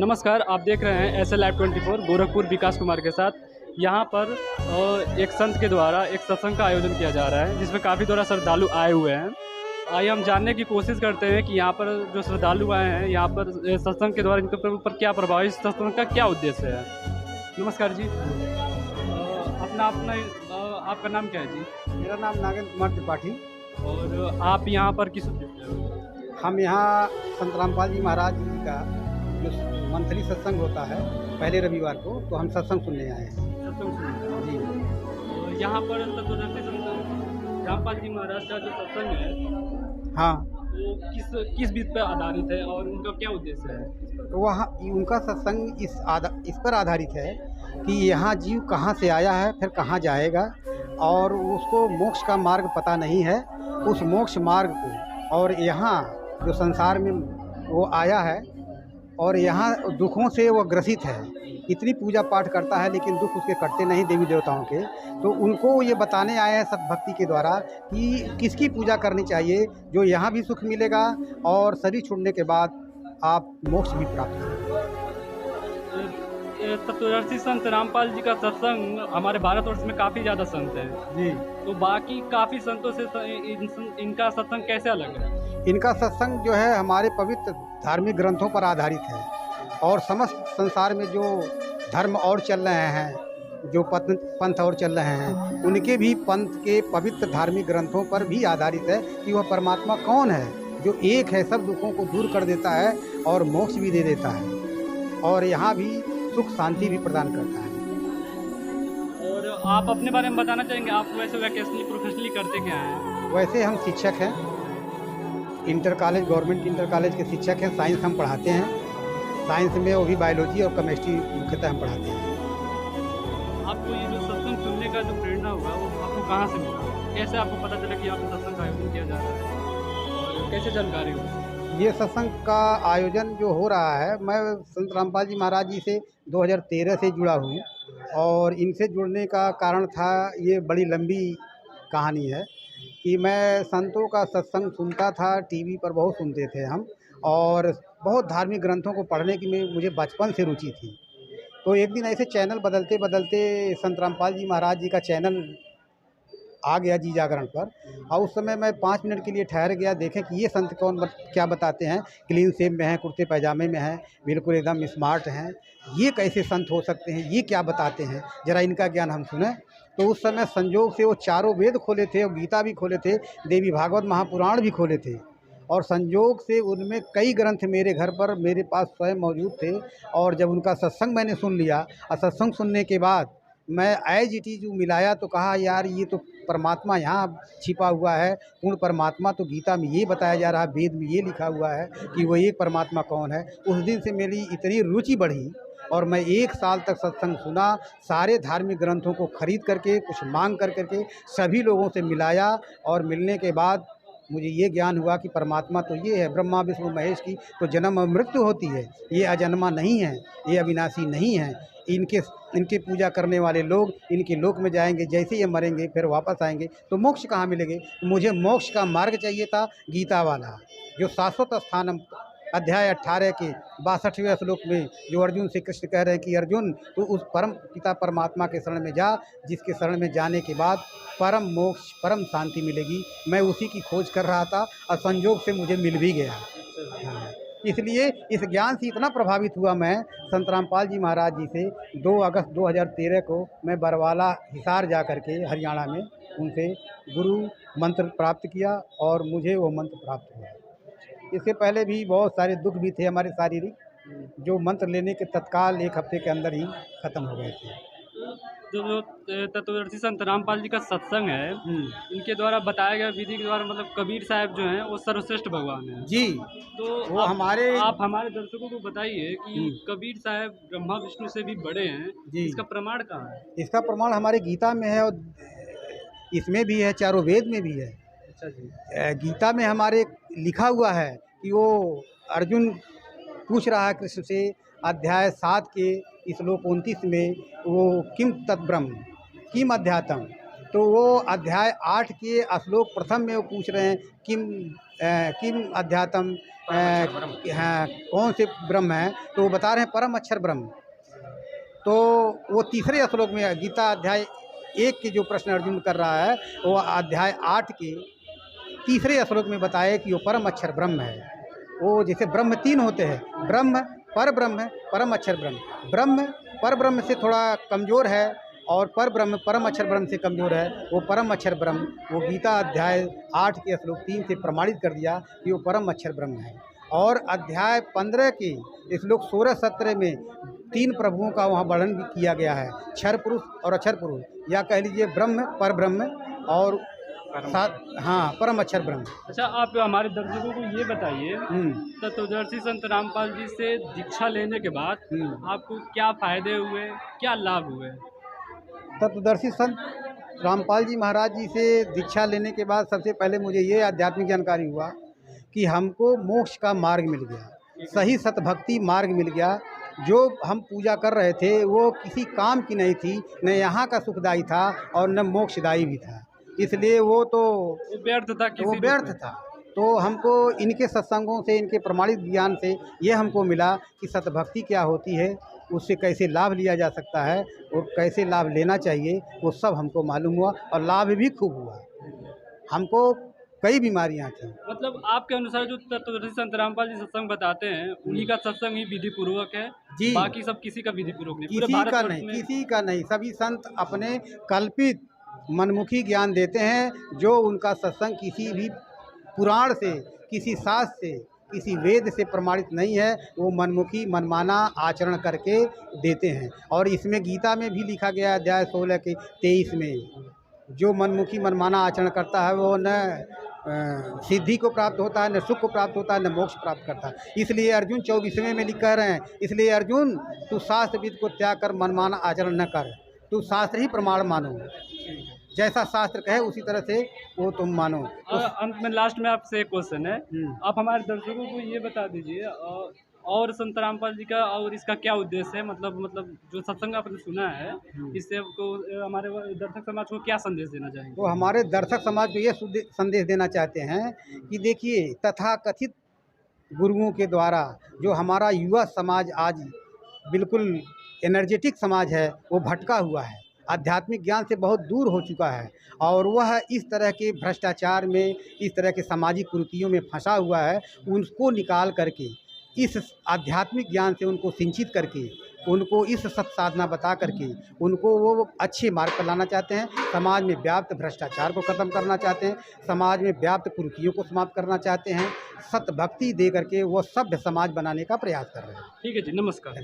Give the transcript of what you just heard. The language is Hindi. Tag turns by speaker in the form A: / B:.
A: नमस्कार, आप देख रहे हैं एस एल लाइव 24 गोरखपुर विकास कुमार के साथ। यहाँ पर एक संत के द्वारा एक सत्संग का आयोजन किया जा रहा है जिसमें काफ़ी द्वारा श्रद्धालु आए हुए हैं। आइए हम जानने की कोशिश करते हैं कि यहाँ पर जो श्रद्धालु आए हैं यहाँ पर सत्संग के द्वारा इनके ऊपर क्या प्रभाव है, इस सत्संग का क्या उद्देश्य है। नमस्कार जी, अपना अपना आपका नाम क्या है जी?
B: मेरा नाम नागेंद्र कुमार त्रिपाठी।
A: और आप यहाँ पर किस उद्देश्य से?
B: हम यहाँ संत रामपाल जी महाराज जी का जो मंथली सत्संग होता है पहले रविवार को, तो हम सत्संग सुनने आए हैं।
A: सत्संग सुनने
B: जी,
A: और यहाँ पर तत्वदर्शी संत रामपाल जी महाराज का जो सत्संग है
B: हाँ,
A: वो किस विषय पर आधारित है और उनका क्या उद्देश्य है?
B: तो वहाँ उनका सत्संग इस पर आधारित है कि यहाँ जीव कहाँ से आया है, फिर कहाँ जाएगा, और उसको मोक्ष का मार्ग पता नहीं है। उस मोक्ष मार्ग को, और यहाँ जो संसार में वो आया है और यहाँ दुखों से वो ग्रसित है, इतनी पूजा पाठ करता है लेकिन दुख उसके कटते नहीं देवी देवताओं के, तो उनको ये बताने आए हैं सतभक्ति के द्वारा कि किसकी पूजा करनी चाहिए जो यहाँ भी सुख मिलेगा और शरीर छोड़ने के बाद आप मोक्ष भी प्राप्त करेंगे।
A: तत्वदर्शी संत रामपाल जी का सत्संग हमारे भारतवर्ष में काफ़ी ज़्यादा संत हैं
B: जी,
A: तो बाकी काफ़ी संतों से इनका सत्संग कैसे अलग है?
B: इनका सत्संग जो है हमारे पवित्र धार्मिक ग्रंथों पर आधारित है, और समस्त संसार में जो धर्म और चल रहे हैं, जो पंथ और चल रहे हैं, उनके भी पंथ के पवित्र धार्मिक ग्रंथों पर भी आधारित है कि वह परमात्मा कौन है जो एक है, सब दुखों को दूर कर देता है और मोक्ष भी दे देता है, और यहाँ भी सुख शांति भी प्रदान करता है।
A: और आप अपने बारे में बताना चाहेंगे, आप वैसे वैकेशनली प्रोफेशनली करते क्या हैं?
B: वैसे हम शिक्षक हैं, inter college, government inter college के शिक्षक हैं। साइंस हम पढ़ाते हैं, साइंस में वो भी बायोलॉजी और केमिस्ट्री मुख्यतः हम पढ़ाते हैं।
A: आपको ये जो सत्संग सुनने का जो प्रेरणा हुआ वो आपको कहाँ से मिला? कैसे आपको पता चला कि यहाँ पे सत्संग का आयोजन किया जा रहा है और कैसे जानकारी हुई?
B: ये सत्संग का आयोजन जो हो रहा है, मैं संत रामपाल जी महाराज जी से 2013 से जुड़ा हूँ, और इनसे जुड़ने का कारण था, ये बड़ी लंबी कहानी है कि मैं संतों का सत्संग सुनता था, टीवी पर बहुत सुनते थे हम, और बहुत धार्मिक ग्रंथों को पढ़ने की मुझे बचपन से रुचि थी। तो एक दिन ऐसे चैनल बदलते बदलते संत रामपाल जी महाराज जी का चैनल आ गया जी जागरण पर, और उस समय मैं 5 मिनट के लिए ठहर गया, देखें कि ये संत क्या बताते हैं। क्लीन शेव में हैं, कुर्ते पैजामे में हैं, बिल्कुल एकदम स्मार्ट हैं, ये कैसे संत हो सकते हैं, ये क्या बताते हैं, ज़रा इनका ज्ञान हम सुने। तो उस समय संजोग से वो चारों वेद खोले थे और गीता भी खोले थे, देवी भागवत महापुराण भी खोले थे, और संजोग से उनमें कई ग्रंथ मेरे घर पर मेरे पास स्वयं मौजूद थे। और जब उनका सत्संग मैंने सुन लिया, और सत्संग सुनने के बाद मैं एज इट इज़ मिलाया, तो कहा यार ये तो परमात्मा यहाँ छिपा हुआ है, पूर्ण परमात्मा तो गीता में ये बताया जा रहा है, वेद में ये लिखा हुआ है कि वो एक परमात्मा कौन है। उस दिन से मेरी इतनी रुचि बढ़ी, और मैं 1 साल तक सत्संग सुना, सारे धार्मिक ग्रंथों को खरीद करके, कुछ मांग कर करके सभी लोगों से मिलाया, और मिलने के बाद मुझे ये ज्ञान हुआ कि परमात्मा तो ये है, ब्रह्मा विष्णु महेश की तो जन्म और मृत्यु होती है, ये अजन्मा नहीं है, ये अविनाशी नहीं है। इनके पूजा करने वाले लोग इनके लोक में जाएंगे, जैसे ये मरेंगे फिर वापस आएंगे, तो मोक्ष कहाँ मिलेंगे। तो मुझे मोक्ष का मार्ग चाहिए था, गीता वाला, जो शाश्वत स्थानम अध्याय 18 के 62वें श्लोक में जो अर्जुन से कृष्ण कह रहे हैं कि अर्जुन तो उस परम पिता परमात्मा के शरण में जा, जिसके शरण में जाने के बाद परम मोक्ष, परम शांति मिलेगी। मैं उसी की खोज कर रहा था, और संयोग से मुझे मिल भी गया। हाँ, इसलिए इस ज्ञान से इतना प्रभावित हुआ मैं संत रामपाल जी महाराज जी से 2 अगस्त 2013 को मैं बरवाला हिसार जा कर के हरियाणा में उनसे गुरु मंत्र प्राप्त किया, और मुझे वो मंत्र प्राप्त हुआ। इससे पहले भी बहुत सारे दुख भी थे हमारे शारीरिक, जो मंत्र लेने के तत्काल 1 हफ्ते के अंदर ही ख़त्म हो गए थे।
A: जो तत्वदर्शी संत रामपाल जी का सत्संग है, इनके द्वारा बताया गया विधि के द्वारा मतलब कबीर साहब जो हैं वो सर्वश्रेष्ठ भगवान हैं
B: जी,
A: तो
B: वो
A: आप हमारे दर्शकों को बताइए कि कबीर साहब ब्रह्मा विष्णु से भी बड़े हैं
B: जी,
A: इसका प्रमाण कहाँ है?
B: इसका प्रमाण हमारे गीता में है, और इसमें भी है, चारों वेद में भी है।
A: अच्छा जी।
B: गीता में हमारे लिखा हुआ है कि वो अर्जुन पूछ रहा है कृष्ण से, अध्याय 7 के श्लोक 29 में, वो किम तत्ब्रह्म किम अध्यात्म तो वो अध्याय 8 के श्लोक प्रथम में वो पूछ रहे हैं किम अध्यात्म, हाँ, कौन से ब्रह्म है, तो वो बता रहे हैं परम अक्षर ब्रह्म। तो वो तीसरे श्लोक में गीता अध्याय 1 के जो प्रश्न अर्जुन कर रहा है वो अध्याय 8 के तीसरे श्लोक में बताया कि वो परम अक्षर ब्रह्म है। वो जैसे ब्रह्म 3 होते हैं, ब्रह्म, पर ब्रह्म, परम अक्षर ब्रह्म। ब्रह्म पर ब्रह्म से थोड़ा कमज़ोर है और पर ब्रह्म परम अक्षर ब्रह्म से कमज़ोर है। वो परम अक्षर ब्रह्म वो गीता अध्याय 8 के श्लोक 3 से प्रमाणित कर दिया कि वो परम अक्षर ब्रह्म है। और अध्याय 15 के श्लोक 16-17 में 3 प्रभुओं का वहाँ वर्णन भी किया गया है, क्षर पुरुष और अक्षर पुरुष, या कह लीजिए ब्रह्म, पर ब्रह्म और हाँ परम अक्षर ब्रह्म।
A: अच्छा, आप हमारे दर्शकों को ये बताइए, तत्वदर्शी संत रामपाल जी से दीक्षा लेने के बाद आपको क्या फायदे हुए, क्या लाभ हुए?
B: तत्वदर्शी संत रामपाल जी महाराज जी से दीक्षा लेने के बाद सबसे पहले मुझे ये आध्यात्मिक जानकारी हुआ कि हमको मोक्ष का मार्ग मिल गया, सही सतभक्ति मार्ग मिल गया। जो हम पूजा कर रहे थे वो किसी काम की नहीं थी, न यहाँ का सुखदायी था और न मोक्षदायी भी था, इसलिए वो व्यर्थ था, वो व्यर्थ था। तो हमको इनके सत्संगों से, इनके प्रमाणित ज्ञान से ये हमको मिला कि सतभक्ति क्या होती है, उससे कैसे लाभ लिया जा सकता है और कैसे लाभ लेना चाहिए, वो सब हमको मालूम हुआ और लाभ भी खूब हुआ। हमको कई बीमारियां थी।
A: मतलब आपके अनुसार जो तत्वदर्शी संत रामपाल जी सत्संग बताते हैं उन्हीं का सत्संग ही विधि पूर्वक है जी, बाकी सब किसी का विधि पूर्वक नहीं,
B: किसी का नहीं। सभी संत अपने कल्पित मनमुखी ज्ञान देते हैं, जो उनका सत्संग किसी भी पुराण से, किसी शास्त्र से, किसी वेद से प्रमाणित नहीं है, वो मनमुखी मनमाना आचरण करके देते हैं। और इसमें गीता में भी लिखा गया अध्याय 16 के 23 में, जो मनमुखी मनमाना आचरण करता है वो न सिद्धि को प्राप्त होता है, न सुख को प्राप्त होता है, न मोक्ष प्राप्त करता है। इसलिए अर्जुन 24वें में लिख कह रहे हैं, इसलिए अर्जुन तू शास्त्र विद को त्याग कर मनमाना आचरण न कर, तू शास्त्र ही प्रमाण मानो, जैसा शास्त्र कहे उसी तरह से वो तुम मानो।
A: अंत में लास्ट में आपसे एक क्वेश्चन है, आप हमारे दर्शकों को ये बता दीजिए और संत रामपाल जी का और इसका क्या उद्देश्य है, मतलब जो सत्संग आपने सुना है इससे को हमारे दर्शक समाज को क्या संदेश देना चाहेंगे?
B: तो हमारे दर्शक समाज को ये संदेश देना चाहते हैं कि देखिए, तथाकथित गुरुओं के द्वारा जो हमारा युवा समाज आज बिल्कुल एनर्जेटिक समाज है, वो भटका हुआ है, आध्यात्मिक ज्ञान से बहुत दूर हो चुका है और वह इस तरह के भ्रष्टाचार में, इस तरह के सामाजिक कुरीतियों में फंसा हुआ है। उनको निकाल करके इस आध्यात्मिक ज्ञान से उनको सिंचित करके, उनको इस सत साधना बता करके उनको वो अच्छे मार्ग पर लाना चाहते हैं। समाज में व्याप्त भ्रष्टाचार को ख़त्म करना चाहते हैं, समाज में व्याप्त कुरीतियों को समाप्त करना चाहते हैं, सत भक्ति दे करके वो सभ्य समाज बनाने का प्रयास कर रहे हैं।
A: ठीक है जी, नमस्कार।